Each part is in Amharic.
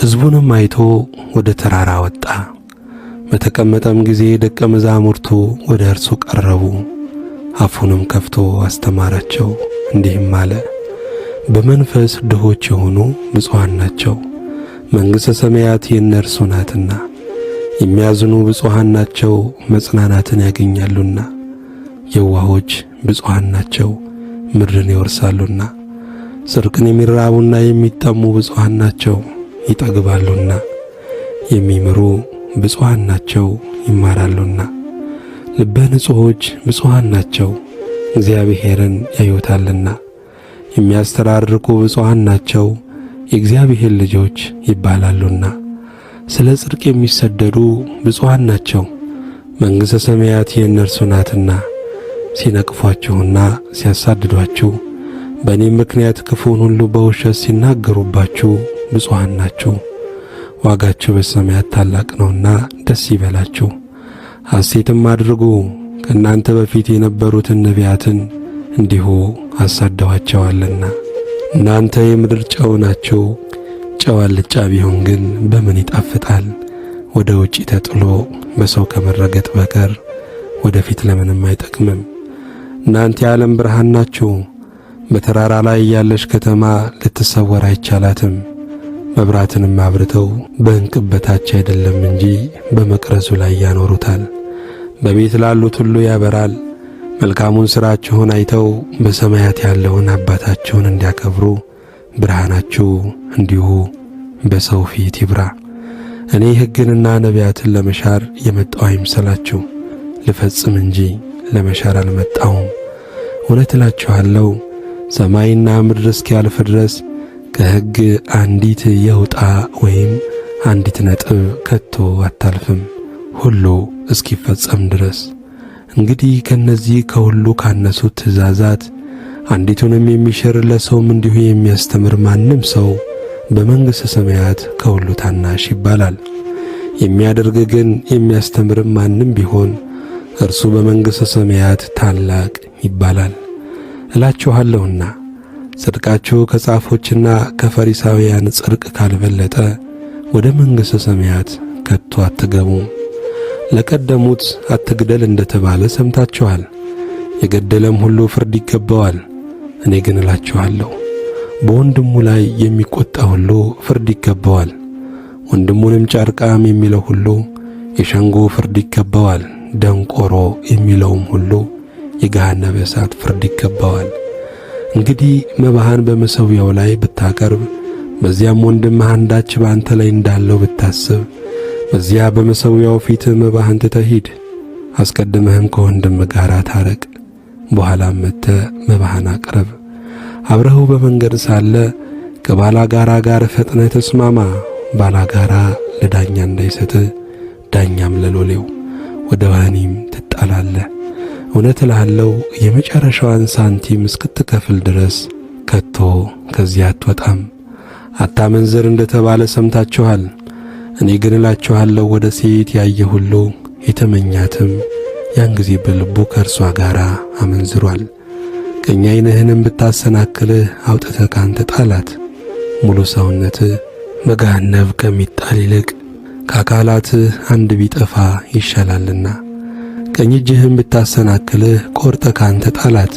ሕዝቡንም አይቶ ወደ ተራራ ወጣ። በተቀመጠም ጊዜ ደቀ መዛሙርቱ ወደ እርሱ ቀረቡ። አፉንም ከፍቶ አስተማራቸው፣ እንዲህም አለ። በመንፈስ ድሆች የሆኑ ብፁዓን ናቸው፣ መንግሥተ ሰማያት የእነርሱ ናትና። የሚያዝኑ ብፁዓን ናቸው፣ መጽናናትን ያገኛሉና። የዋሆች ብፁዓን ናቸው፣ ምድርን ይወርሳሉና። ጽድቅን የሚራቡና የሚጠሙ ብፁዓን ናቸው፣ ይጠግባሉና። የሚምሩ ብፁዓን ናቸው፣ ይማራሉና። ልበ ንጹሖች ብፁዓን ናቸው፣ እግዚአብሔርን ያዩታልና። የሚያስተራርቁ ብፁዓን ናቸው፣ የእግዚአብሔር ልጆች ይባላሉና። ስለ ጽድቅ የሚሰደዱ ብፁዓን ናቸው፣ መንግሥተ ሰማያት የእነርሱ ናትና። ሲነቅፏችሁና ሲያሳድዷችሁ በእኔም ምክንያት ክፉን ሁሉ በውሸት ሲናገሩባችሁ ብፁዓን ናችሁ፣ ዋጋችሁ በሰማያት ታላቅ ነውና ደስ ይበላችሁ፣ ሐሴትም አድርጉ። ከእናንተ በፊት የነበሩትን ነቢያትን እንዲሁ አሳደዋቸዋልና። እናንተ የምድር ጨው ናችሁ። ጨው አልጫ ቢሆን ግን በምን ይጣፍጣል? ወደ ውጪ ተጥሎ በሰው ከመረገጥ በቀር ወደፊት ለምንም አይጠቅምም። እናንተ የዓለም ብርሃን ናችሁ። በተራራ ላይ ያለች ከተማ ልትሰወር አይቻላትም። መብራትንም አብርተው በዕንቅብ በታች አይደለም እንጂ በመቅረዙ ላይ ያኖሩታል፣ በቤት ላሉት ሁሉ ያበራል። መልካሙን ሥራችሁን አይተው በሰማያት ያለውን አባታችሁን እንዲያከብሩ ብርሃናችሁ እንዲሁ በሰው ፊት ይብራ። እኔ ሕግንና ነቢያትን ለመሻር የመጣሁ አይምሰላችሁ፣ ልፈጽም እንጂ ለመሻር አልመጣሁም። እውነት እላችኋለሁ ሰማይና ምድር እስኪያልፍ ድረስ ከሕግ አንዲት የውጣ ወይም አንዲት ነጥብ ከቶ አታልፍም፣ ሁሉ እስኪፈጸም ድረስ። እንግዲህ ከነዚህ ከሁሉ ካነሱት ትእዛዛት አንዲቱንም የሚሽር ለሰውም እንዲሁ የሚያስተምር ማንም ሰው በመንግሥተ ሰማያት ከሁሉ ታናሽ ይባላል። የሚያደርግ ግን የሚያስተምርም ማንም ቢሆን እርሱ በመንግሥተ ሰማያት ታላቅ ይባላል። እላችኋለሁና ጽድቃችሁ ከጻፎችና ከፈሪሳውያን ጽድቅ ካልበለጠ ወደ መንግሥተ ሰማያት ከቶ አትገቡም። ለቀደሙት አትግደል እንደተባለ ሰምታችኋል። የገደለም ሁሉ ፍርድ ይገባዋል። እኔ ግን እላችኋለሁ በወንድሙ ላይ የሚቆጣ ሁሉ ፍርድ ይገባዋል። ወንድሙንም ጨርቃም የሚለው ሁሉ የሸንጎ ፍርድ ይገባዋል። ደንቆሮ የሚለውም ሁሉ የገሃነመ እሳት ፍርድ ይገባዋል። እንግዲህ መባህን በመሠዊያው ላይ ብታቀርብ፣ በዚያም ወንድምህ አንዳች በአንተ ላይ እንዳለው ብታስብ፣ በዚያ በመሠዊያው ፊት መባህን ትተህ ሂድ። አስቀድመህም ከወንድም ጋር ታረቅ፣ በኋላም መጥተህ መባህን አቅርብ። አብረኸው በመንገድ ሳለ ከባላጋራ ጋር ፈጥነህ ተስማማ። ባላጋራ ለዳኛ እንዳይሰጥህ፣ ዳኛም ለሎሌው። ወደ ወህኒም ትጣላለህ። እውነት እልሃለሁ የመጨረሻዋን ሳንቲም እስክትከፍል ድረስ ከቶ ከዚያ አትወጣም። አታመንዝር እንደተባለ ሰምታችኋል። እኔ ግን እላችኋለሁ ወደ ሴት ያየ ሁሉ የተመኛትም ያን ጊዜ በልቡ ከእርሷ ጋር አመንዝሯል። ቀኝ ዓይንህንም ብታሰናክልህ አውጥተህ ካንተ ጣላት። ሙሉ ሰውነትህ በገሃነም ከሚጣል ይልቅ ከአካላትህ አንድ ቢጠፋ ይሻላልና። ቀኝ እጅህም ብታሰናክልህ ቆርጠህ ካንተ ጣላት።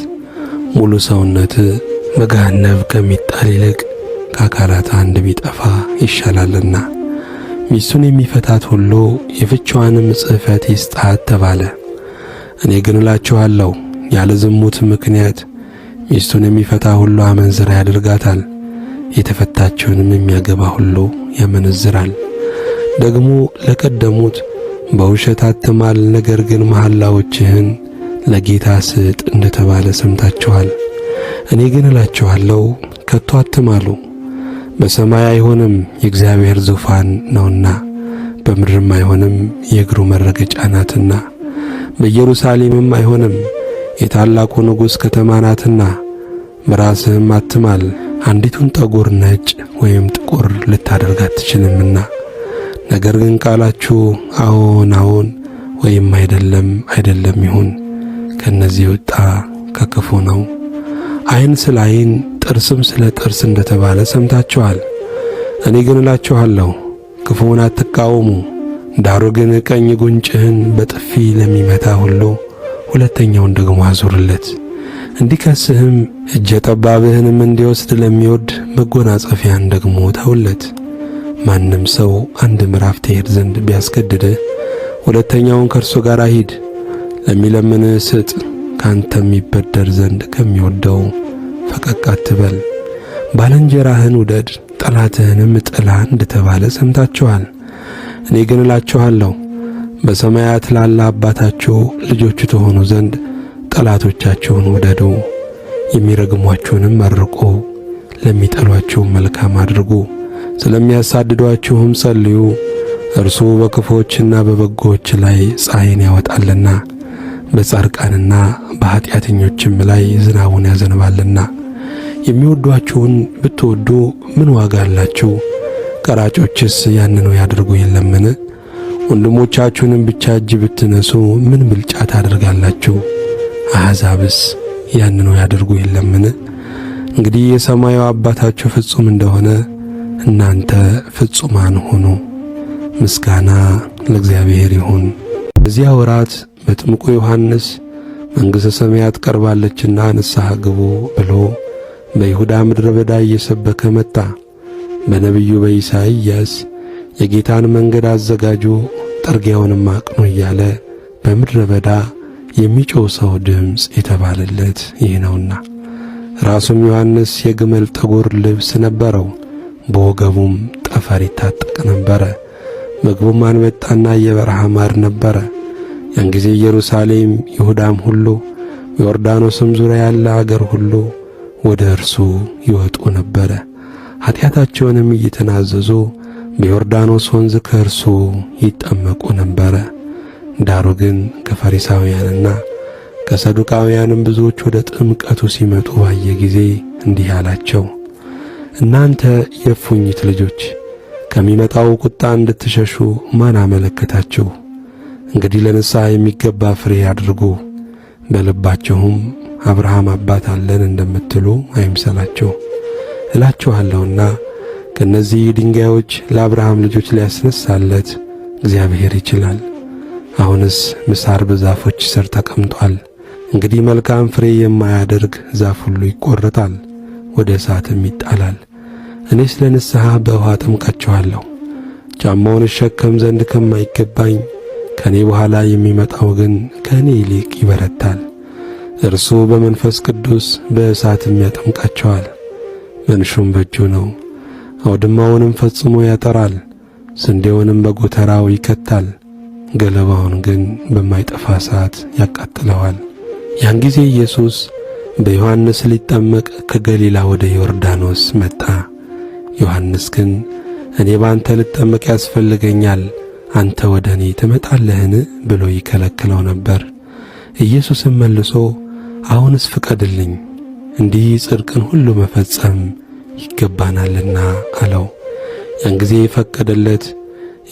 ሙሉ ሰውነትህ በገሃነም ከሚጣል ይልቅ ከአካላትህ አንድ ቢጠፋ ይሻላልና። ሚስቱን የሚፈታት ሁሉ የፍችዋንም ጽሕፈት ይስጣት ተባለ። እኔ ግን እላችኋለሁ ያለ ዝሙት ምክንያት ሚስቱን የሚፈታ ሁሉ አመንዝራ ያደርጋታል፣ የተፈታችውንም የሚያገባ ሁሉ ያመነዝራል። ደግሞ ለቀደሙት በውሸት አትማል፣ ነገር ግን መሐላዎችህን ለጌታ ስጥ እንደተባለ ሰምታችኋል። እኔ ግን እላችኋለሁ ከቶ አትማሉ። በሰማይ አይሆንም የእግዚአብሔር ዙፋን ነውና፣ በምድርም አይሆንም የእግሩ መረገጫ ናትና፣ በኢየሩሳሌምም አይሆንም የታላቁ ንጉሥ ከተማ ናትና። በራስህም አትማል፣ አንዲቱን ጠጉር ነጭ ወይም ጥቁር ልታደርግ አትችልምና። ነገር ግን ቃላችሁ አዎን አዎን ወይም አይደለም አይደለም ይሁን፣ ከነዚህ ወጣ ከክፉ ነው። ዓይን ስለ ዓይን ጥርስም ስለ ጥርስ እንደተባለ ሰምታችኋል። እኔ ግን እላችኋለሁ ክፉውን አትቃወሙ፣ ዳሩ ግን ቀኝ ጉንጭህን በጥፊ ለሚመታ ሁሉ ሁለተኛውን ደግሞ አዙርለት። እንዲከስህም እጀ ጠባብህንም እንዲወስድ ለሚወድ መጎናጸፊያን ደግሞ ተውለት። ማንም ሰው አንድ ምዕራፍ ትሄድ ዘንድ ቢያስገድድህ ሁለተኛውን ከእርሱ ጋር ሂድ። ለሚለምንህ ስጥ፣ ካንተ የሚበደር ዘንድ ከሚወደው ፈቀቅ አትበል። ባልንጀራህን ውደድ፣ ጠላትህንም ጥላ እንደተባለ ሰምታችኋል። እኔ ግን እላችኋለሁ በሰማያት ላለ አባታችሁ ልጆቹ ትሆኑ ዘንድ ጠላቶቻችሁን ውደዱ፣ የሚረግሟችሁንም መርቁ፣ ለሚጠሏችሁም መልካም አድርጉ፣ ስለሚያሳድዷችሁም ጸልዩ። እርሱ በክፉዎችና በበጎዎች ላይ ፀሐይን ያወጣልና በጻድቃንና በኃጢአተኞችም ላይ ዝናቡን ያዘንባልና። የሚወዷችሁን ብትወዱ ምን ዋጋ አላችሁ? ቀራጮችስ ያንኑ ያደርጉ የለምን? ወንድሞቻችሁንም ብቻ እጅ ብትነሱ ምን ብልጫ ታደርጋላችሁ? አሕዛብስ ያንኑ ያደርጉ የለምን? እንግዲህ የሰማዩ አባታችሁ ፍጹም እንደሆነ እናንተ ፍጹማን ሁኑ። ምስጋና ለእግዚአብሔር ይሁን። በዚያ ወራት መጥምቁ ዮሐንስ መንግሥተ ሰማያት ቀርባለችና ንስሐ ግቡ ብሎ በይሁዳ ምድረ በዳ እየሰበከ መጣ። በነቢዩ በኢሳይያስ የጌታን መንገድ አዘጋጁ፣ ጠርጊያውንም አቅኑ እያለ በምድረ በዳ የሚጮህ ሰው ድምፅ የተባለለት ይህ ነውና። ራሱም ዮሐንስ የግመል ጠጉር ልብስ ነበረው፣ በወገቡም ጠፈር ይታጠቅ ነበረ። ምግቡም አንበጣና የበረሃ ማር ነበረ። ያን ጊዜ ኢየሩሳሌም፣ ይሁዳም ሁሉ በዮርዳኖስም ዙሪያ ያለ አገር ሁሉ ወደ እርሱ ይወጡ ነበረ። ኃጢአታቸውንም እየተናዘዙ በዮርዳኖስ ወንዝ ከእርሱ ይጠመቁ ነበረ። ዳሩ ግን ከፈሪሳውያንና ከሰዱቃውያንም ብዙዎች ወደ ጥምቀቱ ሲመጡ ባየ ጊዜ እንዲህ አላቸው፣ እናንተ የእፉኝት ልጆች ከሚመጣው ቁጣ እንድትሸሹ ማን አመለከታችሁ? እንግዲህ ለንስሐ የሚገባ ፍሬ አድርጉ። በልባችሁም አብርሃም አባት አለን እንደምትሉ አይምሰላችሁ። እላችኋለሁና ከነዚህ ድንጋዮች ለአብርሃም ልጆች ሊያስነሳለት እግዚአብሔር ይችላል። አሁንስ ምሳር በዛፎች ስር ተቀምጧል። እንግዲህ መልካም ፍሬ የማያደርግ ዛፍ ሁሉ ይቆረጣል፣ ወደ እሳትም ይጣላል። እኔስ ለንስሐ በውሃ አጠምቃችኋለሁ። ጫማውን እሸከም ዘንድ ከማይገባኝ ከኔ በኋላ የሚመጣው ግን ከኔ ይልቅ ይበረታል። እርሱ በመንፈስ ቅዱስ በእሳትም ያጠምቃችኋል። መንሹም በእጁ ነው፣ አውድማውንም ፈጽሞ ያጠራል፣ ስንዴውንም በጎተራው ይከታል፣ ገለባውን ግን በማይጠፋ እሳት ያቃጥለዋል። ያን ጊዜ ኢየሱስ በዮሐንስ ሊጠመቅ ከገሊላ ወደ ዮርዳኖስ መጣ። ዮሐንስ ግን እኔ ባንተ ልጠመቅ ያስፈልገኛል፣ አንተ ወደ እኔ ትመጣለህን ብሎ ይከለክለው ነበር። ኢየሱስም መልሶ አሁንስ ፍቀድልኝ፣ እንዲህ ጽድቅን ሁሉ መፈጸም ይገባናልና አለው። ያን ጊዜ ፈቀደለት።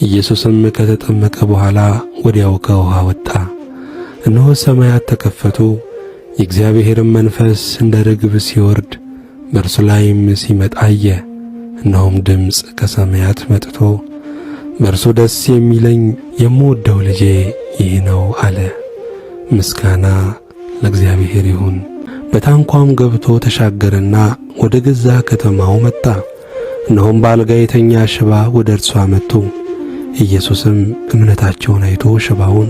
ኢየሱስም ከተጠመቀ በኋላ ወዲያው ከውሃ ወጣ። እነሆ ሰማያት ተከፈቱ፣ የእግዚአብሔርም መንፈስ እንደ ርግብ ሲወርድ በእርሱ ላይም ሲመጣ አየ። እነሆም ድምፅ ከሰማያት መጥቶ በእርሱ ደስ የሚለኝ የምወደው ልጄ ይህ ነው አለ። ምስጋና ለእግዚአብሔር ይሁን። በታንኳም ገብቶ ተሻገረና ወደ ገዛ ከተማው መጣ። እነሆም በአልጋ የተኛ ሽባ ወደ እርሱ አመጡ። ኢየሱስም እምነታቸውን አይቶ ሽባውን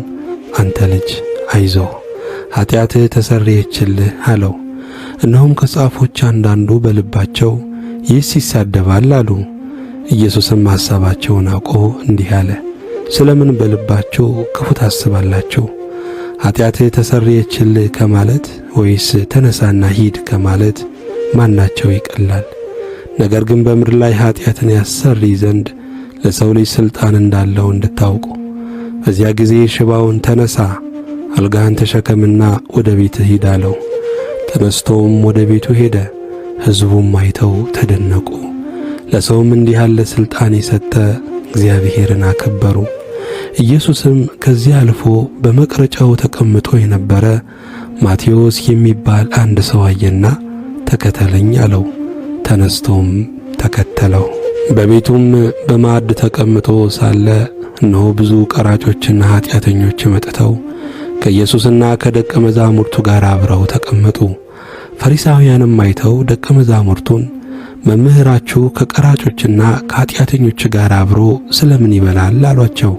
አንተ ልጅ አይዞህ፣ ኃጢአትህ ተሰረየችልህ አለው። እነሆም ከጻፎች አንዳንዱ በልባቸው ይህስ ይሳደባል አሉ። ኢየሱስም ሐሳባቸውን አውቆ እንዲህ አለ፣ ስለምን በልባችሁ ክፉ ታስባላችሁ? ኃጢአትህ ተሰረየችልህ ከማለት ወይስ ተነሳና ሂድ ከማለት ማናቸው ይቀላል? ነገር ግን በምድር ላይ ኃጢአትን ያሰርይ ዘንድ ለሰው ልጅ ሥልጣን እንዳለው እንድታውቁ። በዚያ ጊዜ ሽባውን ተነሳ፣ አልጋህን ተሸከምና ወደ ቤትህ ሂድ አለው። ተነስቶም ወደ ቤቱ ሄደ። ሕዝቡም አይተው ተደነቁ። ለሰውም እንዲህ ያለ ሥልጣን የሰጠ እግዚአብሔርን አከበሩ። ኢየሱስም ከዚያ አልፎ በመቅረጫው ተቀምጦ የነበረ ማቴዎስ የሚባል አንድ ሰው አየና ተከተለኝ አለው። ተነስቶም ተከተለው። በቤቱም በማዕድ ተቀምጦ ሳለ እነሆ ብዙ ቀራጮችና ኃጢአተኞች መጥተው ከኢየሱስና ከደቀ መዛሙርቱ ጋር አብረው ተቀመጡ። ፈሪሳውያንም አይተው ደቀ መዛሙርቱን መምህራችሁ ከቀራጮችና ከኃጢአተኞች ጋር አብሮ ስለምን ይበላል አሏቸው።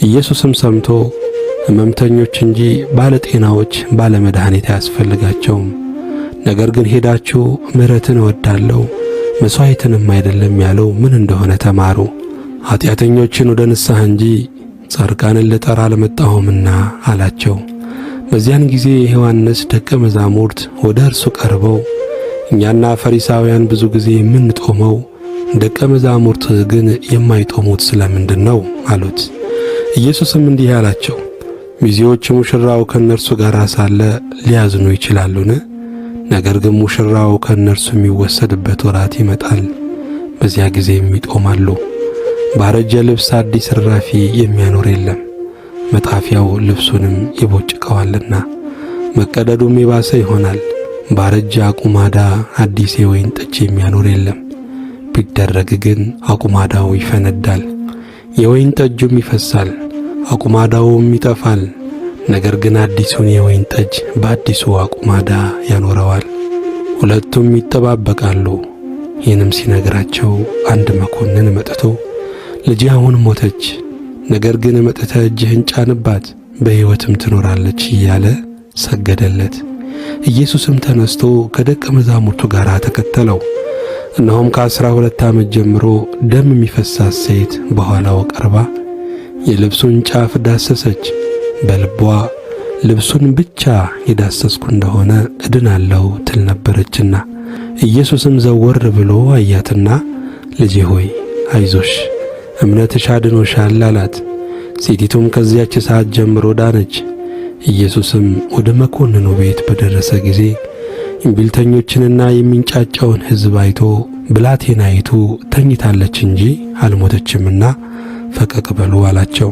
ኢየሱስም ሰምቶ ሕመምተኞች እንጂ ባለጤናዎች ባለመድኃኒት አያስፈልጋቸውም፣ ነገር ግን ሄዳችሁ ምሕረትን እወዳለሁ መሥዋዕትንም አይደለም ያለው ምን እንደሆነ ተማሩ። ኃጢአተኞችን ወደ ንስሐ እንጂ ጻድቃንን ልጠራ አልመጣሁምና አላቸው። በዚያን ጊዜ የዮሐንስ ደቀ መዛሙርት ወደ እርሱ ቀርበው እኛና ፈሪሳውያን ብዙ ጊዜ የምንጦመው ደቀ መዛሙርት ግን የማይጦሙት ስለምንድን ነው አሉት። ኢየሱስም እንዲህ አላቸው፣ ሚዜዎች ሙሽራው ከእነርሱ ጋር ሳለ ሊያዝኑ ይችላሉን? ነገር ግን ሙሽራው ከእነርሱ የሚወሰድበት ወራት ይመጣል፣ በዚያ ጊዜም ይጦማሉ። ባረጀ ልብስ አዲስ እራፊ የሚያኖር የለም፣ መጣፊያው ልብሱንም ይቦጭቀዋልና መቀደዱም የባሰ ይሆናል። ባረጀ አቁማዳ አዲስ የወይን ጠጅ የሚያኖር የለም፣ ቢደረግ ግን አቁማዳው ይፈነዳል፣ የወይን ጠጁም ይፈሳል፣ አቁማዳውም ይጠፋል። ነገር ግን አዲሱን የወይን ጠጅ በአዲሱ አቁማዳ ያኖረዋል። ሁለቱም ይጠባበቃሉ። ይህንም ሲነግራቸው አንድ መኮንን መጥቶ ልጄ አሁን ሞተች፣ ነገር ግን መጥተህ እጅህን ጫንባት በሕይወትም ትኖራለች እያለ ሰገደለት። ኢየሱስም ተነስቶ ከደቀ መዛሙርቱ ጋር ተከተለው። እነሆም ከ12 ዓመት ጀምሮ ደም የሚፈሳት ሴት በኋላው ቀርባ የልብሱን ጫፍ ዳሰሰች። በልቧ ልብሱን ብቻ የዳሰስኩ እንደሆነ እድናለሁ ትል ነበረችና። ኢየሱስም ዘወር ብሎ አያትና ልጄ ሆይ አይዞሽ፣ እምነትሽ አድኖሻል አላት። ሴቲቱም ከዚያች ሰዓት ጀምሮ ዳነች። ኢየሱስም ወደ መኮንኑ ቤት በደረሰ ጊዜ እምቢልተኞችንና የሚንጫጫውን ሕዝብ አይቶ ብላቴናይቱ ተኝታለች እንጂ አልሞተችምና ፈቀቅ በሉ አላቸው።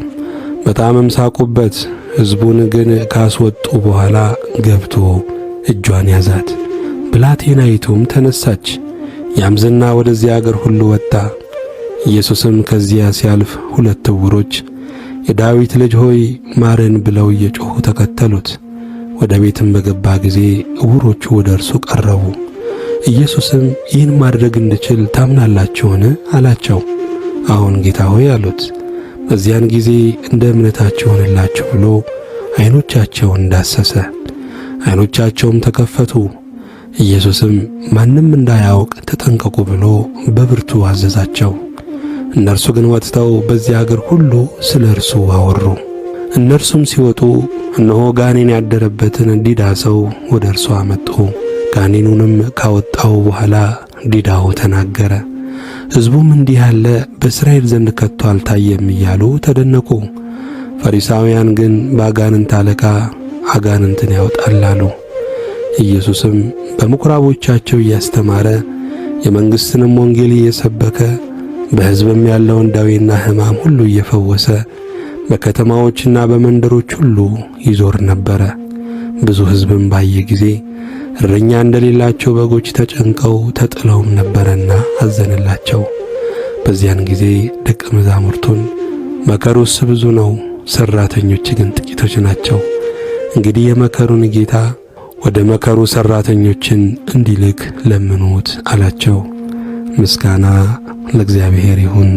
በጣምም ሳቁበት። ሕዝቡን ግን ካስወጡ በኋላ ገብቶ እጇን ያዛት። ብላቴናይቱም ተነሳች። ያም ዝና ወደዚያ አገር ሁሉ ወጣ። ኢየሱስም ከዚያ ሲያልፍ 2 ዕውሮች የዳዊት ልጅ ሆይ ማረን ብለው እየጮኹ ተከተሉት። ወደ ቤትም በገባ ጊዜ ዕውሮቹ ወደ እርሱ ቀረቡ። ኢየሱስም ይህን ማድረግ እንድችል ታምናላችሁን አላቸው። አዎን ጌታ ሆይ አሉት። በዚያን ጊዜ እንደ እምነታችሁ ሆነላችሁ ብሎ ዓይኖቻቸውን ዳሰሰ። ዓይኖቻቸውም ተከፈቱ። ኢየሱስም ማንም እንዳያውቅ ተጠንቀቁ ብሎ በብርቱ አዘዛቸው። እነርሱ ግን ወጥተው በዚያ አገር ሁሉ ስለ እርሱ አወሩ። እነርሱም ሲወጡ እነሆ ጋኔን ያደረበትን ዲዳ ሰው ወደ እርሱ አመጡ። ጋኔኑንም ካወጣው በኋላ ዲዳው ተናገረ። ሕዝቡም እንዲህ ያለ በእስራኤል ዘንድ ከቶ አልታየም እያሉ ተደነቁ። ፈሪሳውያን ግን በአጋንንት አለቃ አጋንንትን ያወጣል አሉ። ኢየሱስም በምኵራቦቻቸው እያስተማረ የመንግሥትንም ወንጌል እየሰበከ በሕዝብም ያለውን ደዌና ሕማም ሁሉ እየፈወሰ በከተማዎችና በመንደሮች ሁሉ ይዞር ነበረ። ብዙ ሕዝብም ባየ ጊዜ እረኛ እንደሌላቸው በጎች ተጨንቀው ተጥለውም ነበረና አዘነላቸው። በዚያን ጊዜ ደቀ መዛሙርቱን መከሩስ ብዙ ነው፣ ሠራተኞች ግን ጥቂቶች ናቸው። እንግዲህ የመከሩን ጌታ ወደ መከሩ ሠራተኞችን እንዲልክ ለምኑት አላቸው። ምስጋና ለእግዚአብሔር ይሁን።